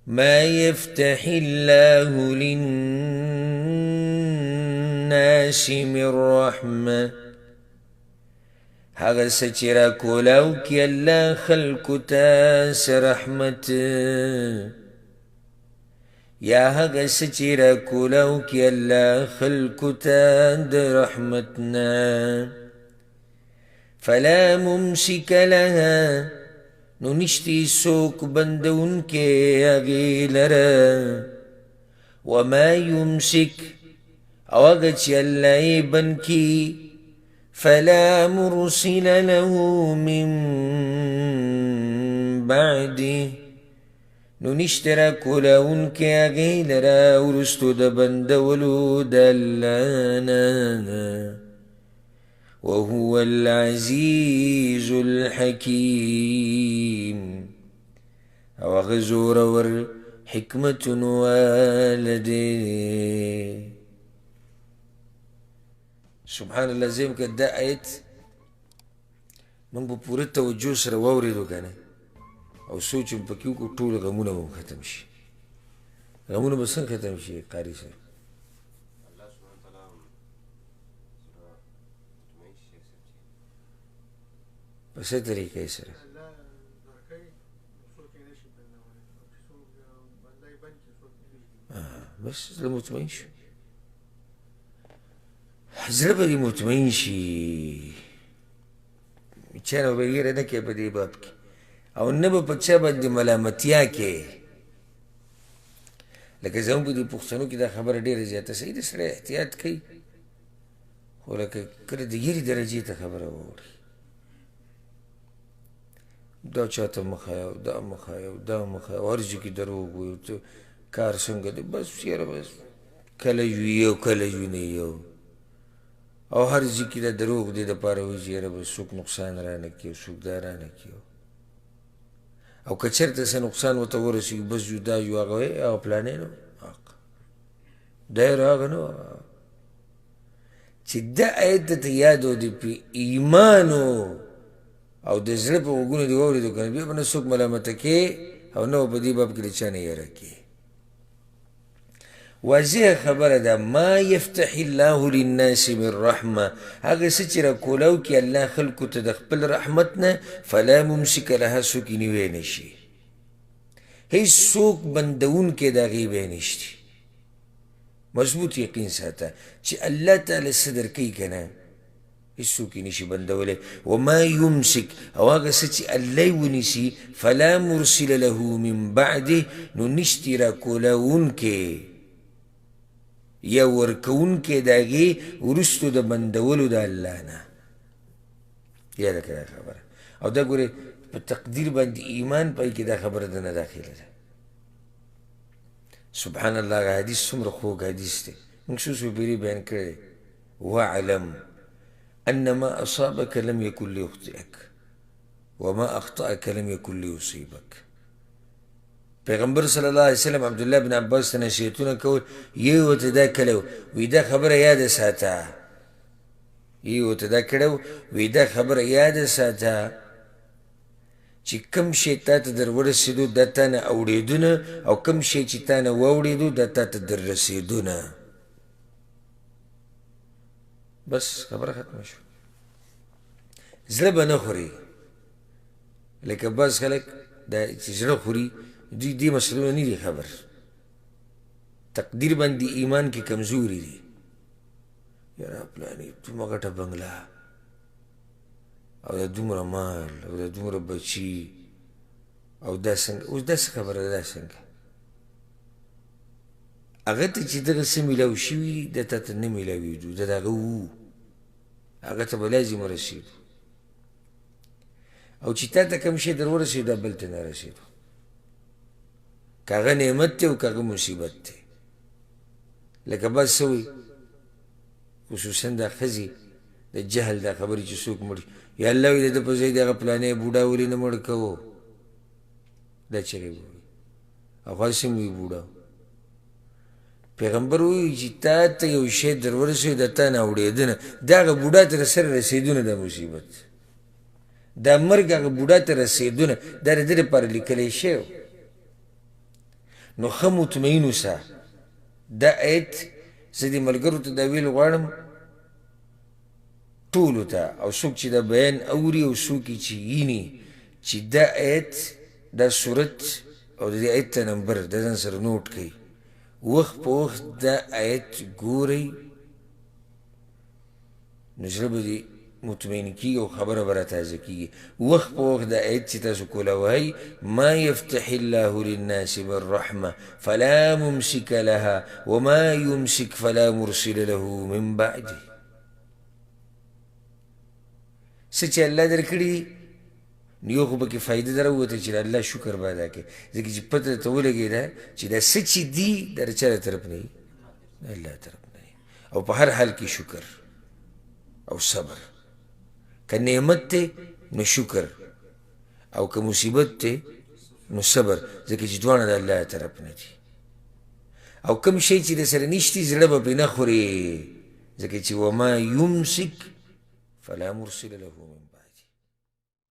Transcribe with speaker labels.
Speaker 1: ما يفتح الله للناس من رحمة هغه څه چې راکولاو کي الله خلکو ته څه رحمت یا هغه څه چې راکولاو کي الله خلکو ته د رحمت نه فلا ممسك لها نو نشتی سوک بندون کے اغی لرا وما يمسك او اغا چی اللہ بن کی فلا مرسل له من بعده نو نشترا کلاون کے اغی لرا ورستو دا بندولو دلانا وهو العزيز الحكيم او غزور ور حكمة والدي سبحان الله زي ما دا آيت من بپوره توجه سره واورېدو کنه او سوچ هم پکې وکړو ټول غمونه به ختم شي غمونه به څنګه ختم شي قاري صاحب په څه طریقې سره بس زړه مطمئن شو زړه به دې مطمئن شي چا نه به ویره نه کوي په دې باب کې او نه به په چا باندې ملامتیا کوي لکه زموږ په دې پښتنو کې دا خبره ډېره زیاته صحیح ده سړی احتیاط کوي خو لکه کله د یرې درجې ته خبره واوري دا چاته مخایو دا مخایو دا مخایو هر ځای کې دروغ وي کار څنګه دی بس یاره بس کله وي یو کله وي نه یو او هر ځای کې دا دروغ دی دپاره وایي چې یاره بس څوک نقصان رانه کړي څوک دا رانه کړي او که چېرته څه نقصان ورته ورسېږي بس یو دا یو هغه وایي هغه پلانی نه دا یې هغه نه چې دا آیت درته یاد و د ایمان او د زړه په غوږونو دې واورېدو که نه بیا به نه څوک ملامته کوې او نه به په دې باب کې د چا نه یاره کوې واضحه خبره ده ما یفتح الله للناس من رحمه هغه څه چې راکولاو کي الله خلکو ته د خپل رحمت نه فلا ممسک لها څوک یې نیوی نه شي هیڅ څوک بندونکی د هغې به یې نشتي مضبوط یقین ساته چې الله تعالی څه درکوي که نه هیڅوک یې نشي بندولی وما یمسک او هغه څه چې الله یې ونیسي فلا مرسل له من بعده نو نشتي راکولاونکی یا ورکوونکی د هغې وروستو د بندولو د الله نه یاده که دا خبره او دا ګورې په تقدیر باندې ایمان پای کې دا خبره د نه داخله ده سبحان الله هغه حدیث څومره خوږ حدیث دی موږ څو څو پیرې بیان کړی واعلم أن ما أصابك لم يكن ليخطئك وما أخطأك لم يكن ليصيبك پیغمبر صلی الله علیه وسلم عبدالله بن عباس ته نصیحتونه کول یې ورته دا کړی وی دا خبره یاده ساته یې ورته دا کړی وی دا خبره یاده ساته چې کوم شی تا ته در ورسېدو دا تا نه اورېدونه او کوم شی چې تا نه واورېدو دا تا ته در رسېدونه بس خبره ختمه شو زړه به نه خوري لکه بعض خلک دا چې زړه خوري دوی دې مسلو نه دي خبر تقدیر باندې ایمان کې کمزوري دي یاره پلانې دومره غټه بنګله او دا دومره مال او دا دومره بچي او دا څنګه اوس داسې خبره ده دا څنګه هغه ته چې دغه څه میلاو شوي ده تا ته نه میلاوېدو ده د هغه وو هغه ته به لازم ورسېدو او چې تا ته کوم شی در ورسېدو دا بل ته نه رسېدو که هغه نعمت دی او که هغه مصیبت دی لکه بس څه وایي خصوصا دا ښځې د جهل دا خبرې چې څوک مړ یا الله وایي د ده په ځای د هغه پلانی بوډا ولې نه مړ کوو دا چغې به وایي او خاص هم وي بوډا پیغمبر وایي چې تا ته یو شی در ورسوي د تا نه اوړېدنه د هغه بوډا ته سره رسېدونه دا مصیبت دا مرګ هغه بوډا ته رسېدونه دا د ده لپاره لیکلی شی نو ښه مطمئن اوسه. دا آیت زه دې ملګرو ته دا ویل غواړم ټولو ته، او څوک چې دا بیان اوري او څوک یې چې ویني، چې دا آیت دا صورت او د دې آیت ته نمبر د ځان سره نوټ کړئ. وخت په وخت دا آیت ګورئ نو زړه به دې مطمئن کېږي او خبره به راتازه کېږي. وخت په وخت دا آیت چې تاسو کوله وایئ ما یفتح الله للناس من رحمه فلا ممسک لها وما یمسک فلا مرسل له من بعده. څه چې الله درکړي نو یو خو پکې فایده در ووته چې د الله شکر به ادا کړې، ځکه چې پته ته ولګېده چې دا څه چې دي دا د چا له طرف نه وي؟ د الله طرف نه وي. او په هر حال کې شکر او صبر. که نعمت دی نو شکر، او که مصیبت دی نو صبر، ځکه چې دواړه د الله طرف نه دي. او کوم شی چې د سره نشتي زړه به پرې نه خورې، ځکه چې وما یمسک فلا مرسل له من